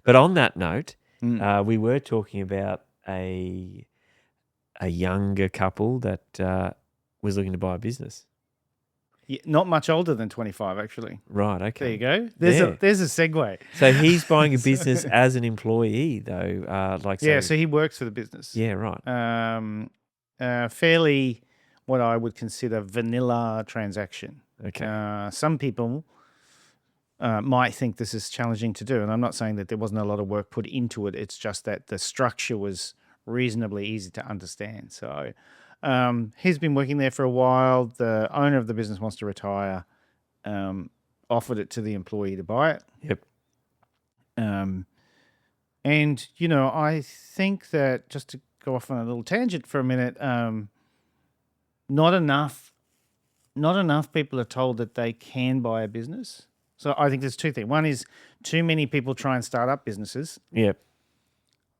But on that note, Mm. we were talking about a younger couple that was looking to buy a business. Yeah, not much older than 25, actually. Right, okay. There you go. Yeah. There's a segue. So he's buying a business as an employee, though. So he works for the business. Yeah, right. Fairly what I would consider vanilla transaction. Okay. Some people might think this is challenging to do, and I'm not saying that there wasn't a lot of work put into it. It's just that the structure was reasonably easy to understand. So he's been working there for a while. The owner of the business wants to retire. Offered it to the employee to buy it. Yep. And, I think that, just to go off on a little tangent for a minute, not enough people are told that they can buy a business. So I think there's two things. One is too many people try and start up businesses. Yep.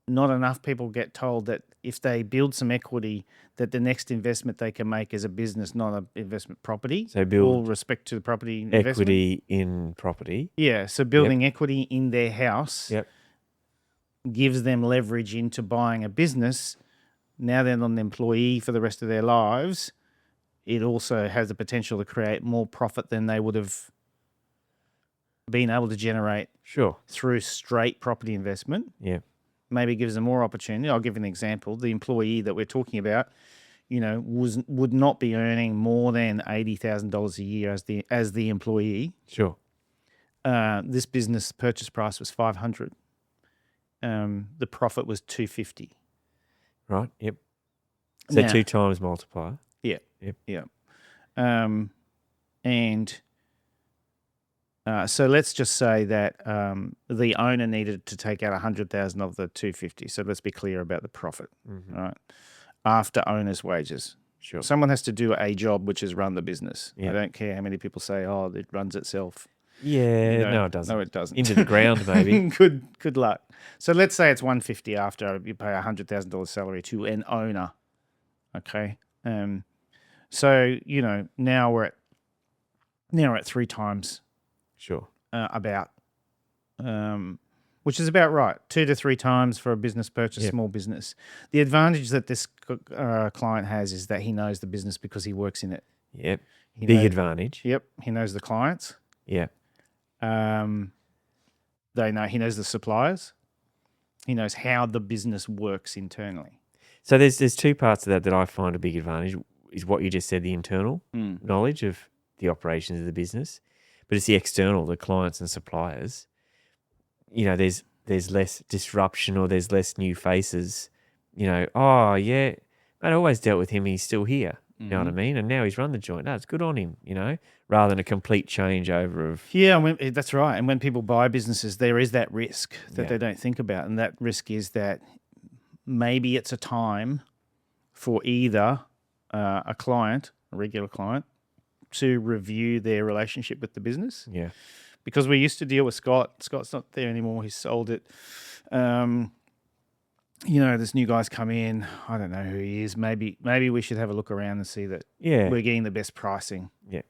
Not enough people get told that if they build some equity, that the next investment they can make is a business, not an investment property. So build all respect to the property investment. equity in property. Yeah, so building equity in their house gives them leverage into buying a business. Now they're not an employee for the rest of their lives. It also has the potential to create more profit than they would have been able to generate through straight property investment. Yeah. Maybe gives them more opportunity. I'll give you an example. The employee that we're talking about, would not be earning more than $80,000 a year as the employee. Sure. This business purchase price was $500. The profit was $250. Right. Yep. So Now, 2 times multiplier. Yeah. Yep. Yeah. So let's just say that the owner needed to take out $100,000 of the $250. So let's be clear about the profit, right? After owner's wages. Sure. Someone has to do a job, which is run the business. Yeah. I don't care how many people say, "Oh, it runs itself." Yeah. No, it doesn't. No, it doesn't. Into the ground, maybe. Good luck. So let's say it's $150 after you pay $100,000 salary to an owner. Okay. So now we're at 3 times. Sure. Which is about right. 2 to 3 times for a business purchase, small business. The advantage that this client has is that he knows the business because he works in it. Yep. Big advantage. Yep. He knows the clients. Yeah. He knows the suppliers. He knows how the business works internally. So there's 2 parts of that I find a big advantage. Is what you just said, the internal knowledge of the operations of the business, but it's the external, the clients and suppliers. There's less disruption or there's less new faces. Oh yeah, mate, I always dealt with him. He's still here. You know what I mean? And now he's run the joint. No, it's good on him. Rather than a complete changeover of. Yeah, that's right. And when people buy businesses, there is that risk that they don't think about, and that risk is that maybe it's a time for either a regular client, to review their relationship with the business. Yeah. Because we used to deal with Scott. Scott's not there anymore. He sold it. This new guy's come in. I don't know who he is. Maybe we should have a look around and see that we're getting the best pricing. Yeah.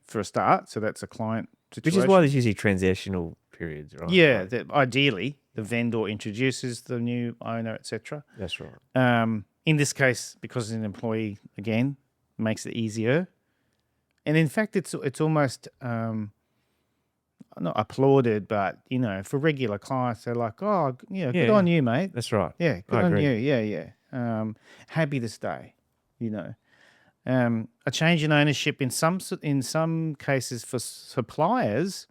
For a start. So that's a client situation. Which is why there's usually transitional periods, right? Yeah. Ideally, the vendor introduces the new owner, etc. That's right. In this case, because it's an employee, again, makes it easier. And in fact, it's almost not applauded, but for regular clients, they're like, "Oh, good on you, mate." That's right. Yeah, good on you. Yeah. Happy to stay. A change in ownership in some cases for suppliers,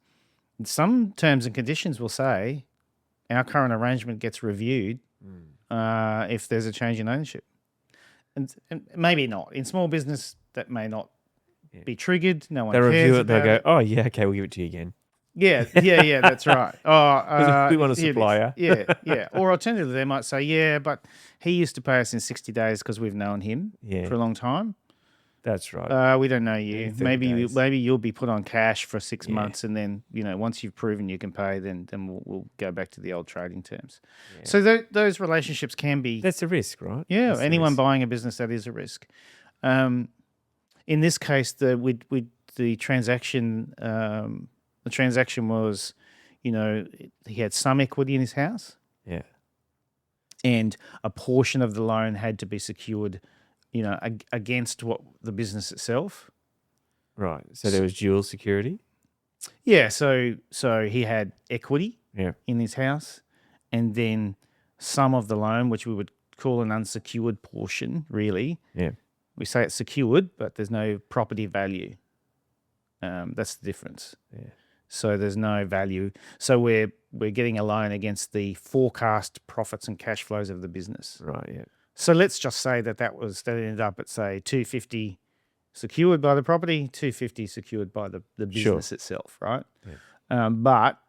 in some terms and conditions will say, our current arrangement gets reviewed if there's a change in ownership, and maybe not in small business that may not. Be triggered. No one cares. They review it. They'll go, "Oh yeah, okay, we'll give it to you again." Yeah, that's right. Oh, we want a supplier. Yeah. Or alternatively, they might say, "Yeah, but he used to pay us in 60 days because we've known him for a long time." That's right. We don't know you. Maybe you'll be put on cash for 6 months, and then once you've proven you can pay, then we'll go back to the old trading terms. Yeah. So those relationships can be. That's a risk, right? Yeah. Anyone buying a business, that is a risk. In this case, the transaction was, he had some equity in his house, Yeah. and a portion of the loan had to be secured, against what the business itself. Right. So there was dual security? Yeah, so he had equity Yeah. in his house, and then some of the loan, which we would call an unsecured portion, really. Yeah. We say it's secured, but there's no property value. That's the difference. Yeah. So there's no value. So we're getting a loan against the forecast profits and cash flows of the business. Right, yeah. So let's just say that ended up at, say, 250 secured by the property, 250 secured by the business itself, right? Yeah. But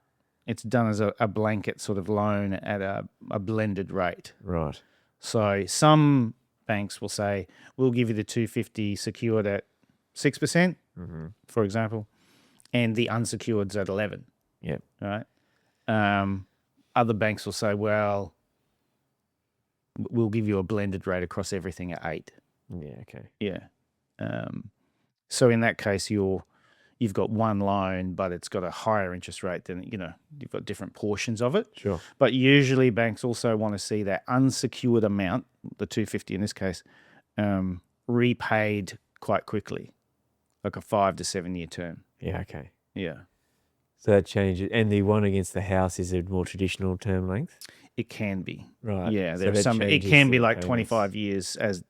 it's done as a blanket sort of loan at a blended rate. Right. So some banks will say, we'll give you the 250 secured at 6%, for example, and the unsecured's at 11. Yeah. Right. Other banks will say, well, we'll give you a blended rate across everything at 8. Yeah, okay. Yeah. So in that case, you've got one loan, but it's got a higher interest rate than, you've got different portions of it. Sure. But usually banks also want to see that unsecured amount, the 250 in this case, repaid quite quickly, like a 5 to 7 year term. Yeah, okay. Yeah. So that changes. And the one against the house is a more traditional term length? It can be. Right. Yeah. So There's that it changes can be the like payments. 25 years as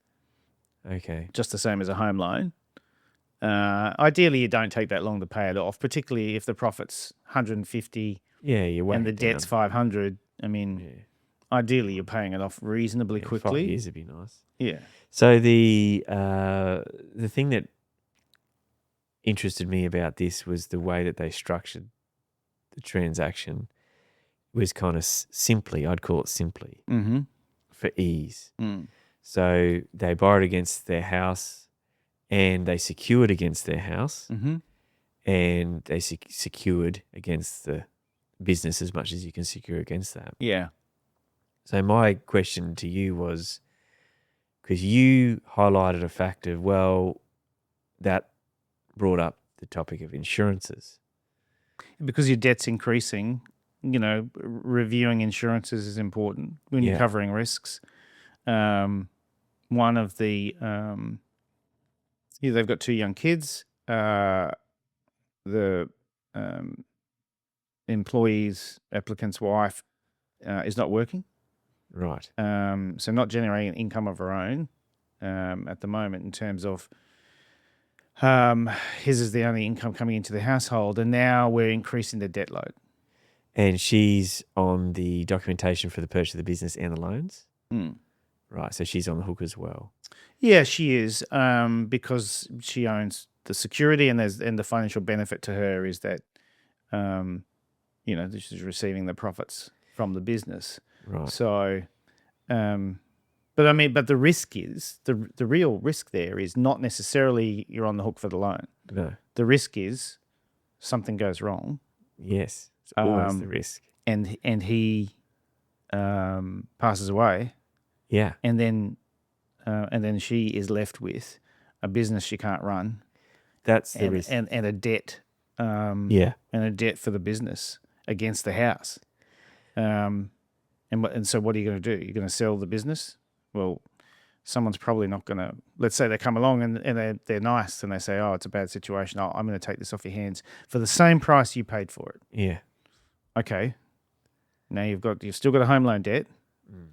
Okay. just the same as a home loan. Ideally, you don't take that long to pay it off, particularly if the profit's 150 Yeah, you and the debt's 500. I mean, ideally, you're paying it off reasonably quickly. 5 years would be nice. Yeah. So the thing that interested me about this was the way that they structured the transaction was kind of simply, I'd call it simply, for ease. Mm. So they borrowed against their house and they secured against their house and they secured against the business as much as you can secure against that. Yeah. So my question to you was, because you highlighted a fact of, well, that brought up the topic of insurances. Because your debt's increasing, reviewing insurances is important when you're covering risks. One of the, they've got 2 young kids. The employee's applicant's wife is not working. Right. So not generating an income of her own at the moment in terms of his is the only income coming into the household, and now we're increasing the debt load. And she's on the documentation for the purchase of the business and the loans? Right, so she's on the hook as well. Yeah, she is, because she owns the security, and the financial benefit to her is that, she's receiving the profits from the business. Right. So, but the risk is the real risk there is not necessarily you're on the hook for the loan. No. The risk is something goes wrong. Yes, it's always the risk. And he passes away. Yeah. And then she is left with a business she can't run. That's the risk. And a debt. And a debt for the business against the house. And so what are you going to do? You're going to sell the business? Well, someone's probably not going to. Let's say they come along and they're nice and they say, "Oh, it's a bad situation. I'm going to take this off your hands for the same price you paid for it." Yeah. Okay. Now you've still got a home loan debt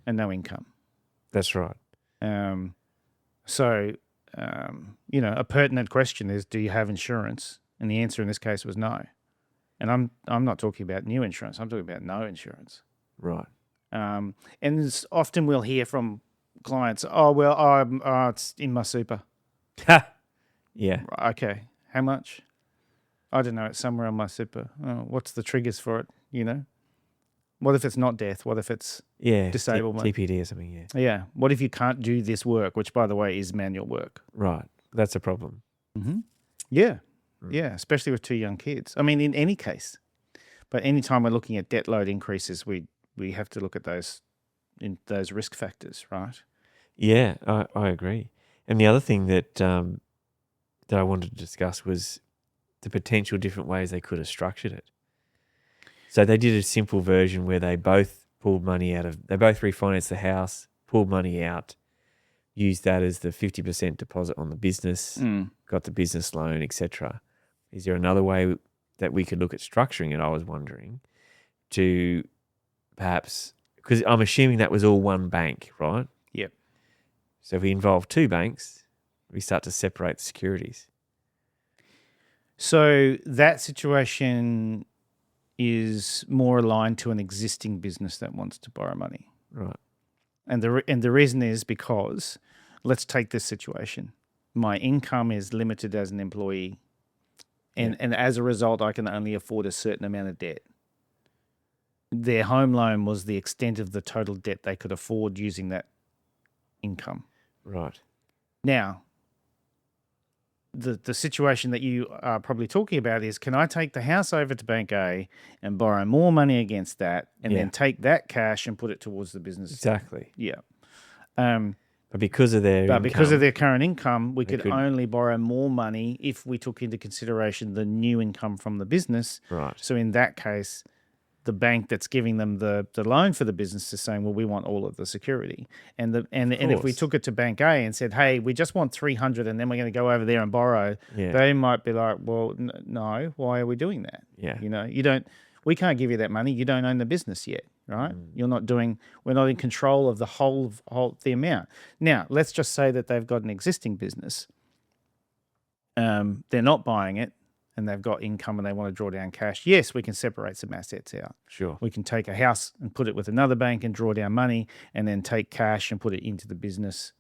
and no income. That's right. So a pertinent question is, do you have insurance? And the answer in this case was no. And I'm not talking about new insurance. I'm talking about no insurance. Right. And often we'll hear from clients, "Oh, well, it's in my super." Yeah. Okay. How much? I don't know. It's somewhere on my super. Oh, what's the triggers for it? What if it's not death? What if it's disablement? TPD or something, yeah. Yeah. What if you can't do this work, which, by the way, is manual work? Right. That's a problem. Mm-hmm. Yeah. Yeah, especially with 2 young kids. I mean, in any case. But anytime we're looking at debt load increases, we have to look at those risk factors, right? Yeah, I agree. And the other thing that I wanted to discuss was the potential different ways they could have structured it. So they did a simple version where they both they both refinanced the house, pulled money out, used that as the 50% deposit on the business, got the business loan, etc. Is there another way that we could look at structuring it, I was wondering, to perhaps, because I'm assuming that was all one bank, right? Yep. So if we involve two banks, we start to separate the securities. So that situation is more aligned to an existing business that wants to borrow money. Right. And the reason is because, let's take this situation. My income is limited as an employee, and as a result, I can only afford a certain amount of debt. Their home loan was the extent of the total debt they could afford using that income. Right. Now, the situation that you are probably talking about is, can I take the house over to Bank A and borrow more money against that and then take that cash and put it towards the business? Exactly. Yeah. But because of their current income, we could only borrow more money if we took into consideration the new income from the business. Right. So in that case, the bank that's giving them the loan for the business is saying, well, we want all of the security. And if we took it to Bank A and said, hey, we just want 300 and then we're going to go over there and borrow, they might be like, well, no, why are we doing that? Yeah. We can't give you that money. You don't own the business yet, right? We're not in control of the whole the amount. Now, let's just say that they've got an existing business. They're not buying it, and they've got income and they want to draw down cash. Yes, we can separate some assets out. Sure. We can take a house and put it with another bank and draw down money, and then take cash and put it into the business.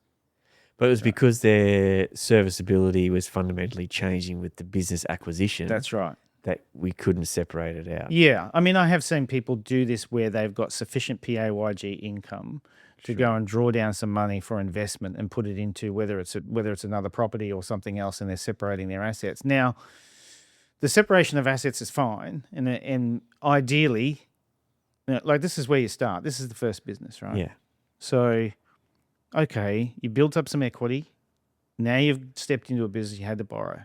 But it was because their serviceability was fundamentally changing with the business acquisition. That's right. That we couldn't separate it out. Yeah. I mean, I have seen people do this where they've got sufficient PAYG income to go and draw down some money for investment and put it into whether it's another property or something else, and they're separating their assets. Now, the separation of assets is fine, and ideally, like, this is where you start. This is the first business, right? Yeah. So, okay, you built up some equity. Now you've stepped into a business you had to borrow.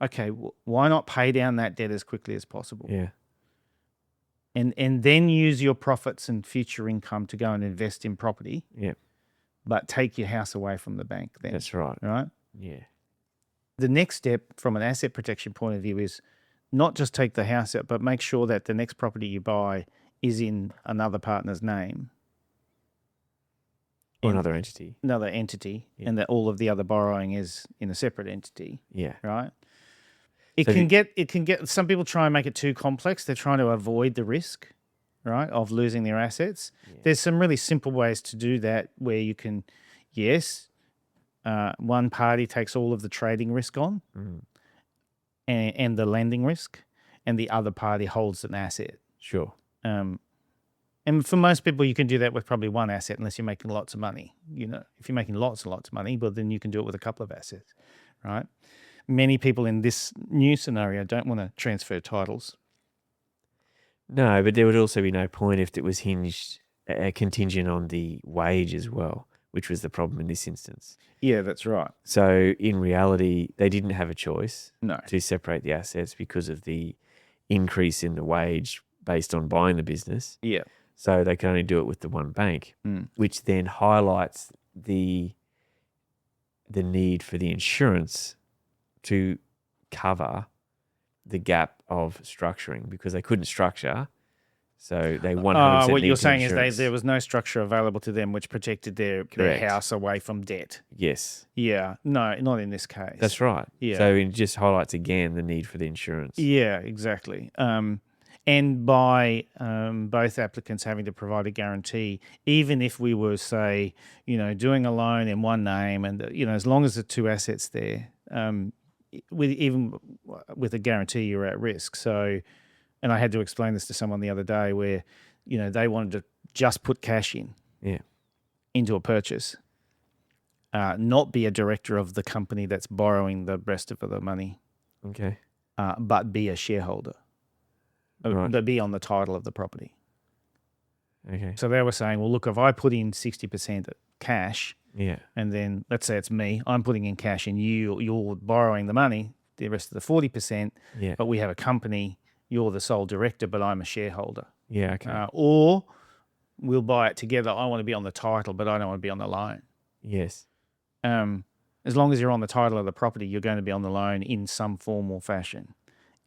Okay, why not pay down that debt as quickly as possible? Yeah. And then use your profits and future income to go and invest in property. Yeah. But take your house away from the bank then. That's right. Right? Yeah. The next step from an asset protection point of view is not just take the house out, but make sure that the next property you buy is in another partner's name. Or another entity. And that all of the other borrowing is in a separate entity. Yeah. Right? It can get, some people try and make it too complex. They're trying to avoid the risk, right, of losing their assets. Yeah. There's some really simple ways to do that where you can, one party takes all of the trading risk on and the lending risk, and the other party holds an asset. Sure. And for most people, you can do that with probably one asset unless you're making lots of money. If you're making lots and lots of money, well, then you can do it with a couple of assets, right? Many people in this new scenario don't want to transfer titles. No, but there would also be no point if it was contingent on the wage as well, which was the problem in this instance. Yeah, that's right. So in reality, they didn't have a choice to separate the assets because of the increase in the wage based on buying the business. Yeah. So they can only do it with the one bank, which then highlights the need for the insurance to cover the gap of structuring, because they couldn't structure. So they 100% what need you're saying insurance. is there was no structure available to them which protected their house away from debt. Yes. Yeah. No, not in this case. That's right. Yeah. So it just highlights again the need for the insurance. Yeah, exactly. And by both applicants having to provide a guarantee, even if we were, say, doing a loan in one name, and as long as the two assets there, with a guarantee, you're at risk. So, and I had to explain this to someone the other day where, they wanted to just put cash into a purchase, not be a director of the company that's borrowing the rest of the money. Okay. But be a shareholder. Right. But be on the title of the property. Okay. So they were saying, well, look, if I put in 60% cash, and then let's say it's me, I'm putting in cash and you're borrowing the money, the rest of the 40%, but we have a company you're the sole director, but I'm a shareholder. Yeah, okay. Or we'll buy it together. I want to be on the title, but I don't want to be on the loan. Yes. As long as you're on the title of the property, you're going to be on the loan in some form or fashion,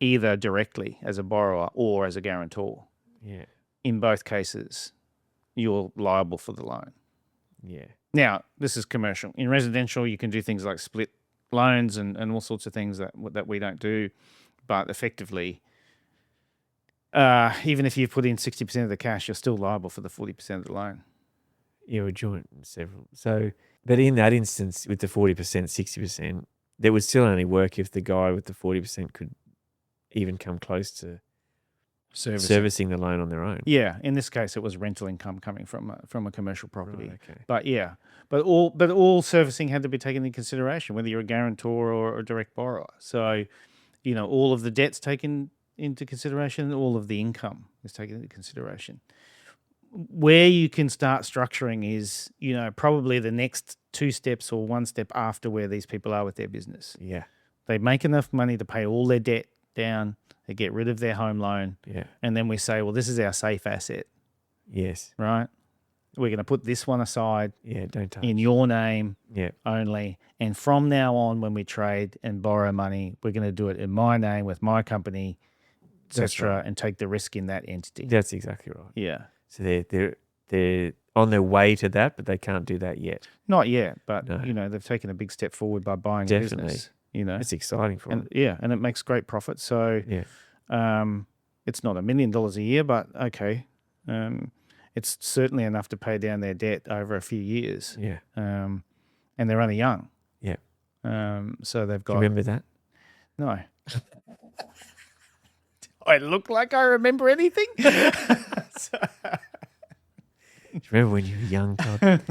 either directly as a borrower or as a guarantor. Yeah. In both cases, you're liable for the loan. Yeah. Now, this is commercial. In residential, you can do things like split loans and all sorts of things that we don't do. But effectively, even if you put in 60% of the cash, you're still liable for the 40% of the loan. Yeah, we're joint several. So, but in that instance, with the 40%, 60%, that would still only work if the guy with the 40% could even come close to servicing the loan on their own. Yeah, in this case, it was rental income coming from a commercial property. Right, okay. But yeah, but all servicing had to be taken into consideration, whether you're a guarantor or a direct borrower. So, all of the debt's taken into consideration, all of the income is taken into consideration. Where you can start structuring is, probably the next 2 steps or 1 step after where these people are with their business. Yeah. They make enough money to pay all their debt down. They get rid of their home loan. Yeah. And then we say, well, this is our safe asset. Yes. Right? We're going to put this one aside. Yeah, don't touch. In your name Yeah. only. And from now on, when we trade and borrow money, we're going to do it in my name with my company, etc., right. And take the risk in that entity. That's exactly right. Yeah. So they're on their way to that, but they can't do that yet. Not yet, but they've taken a big step forward by buying a business. It's exciting for them. Yeah, and it makes great profit. So it's not $1 million a year, but okay, it's certainly enough to pay down their debt over a few years. Yeah, and they're only young. Yeah. So they've got. Do you remember that? No. I look like I remember anything. Do you remember when you were young, Todd?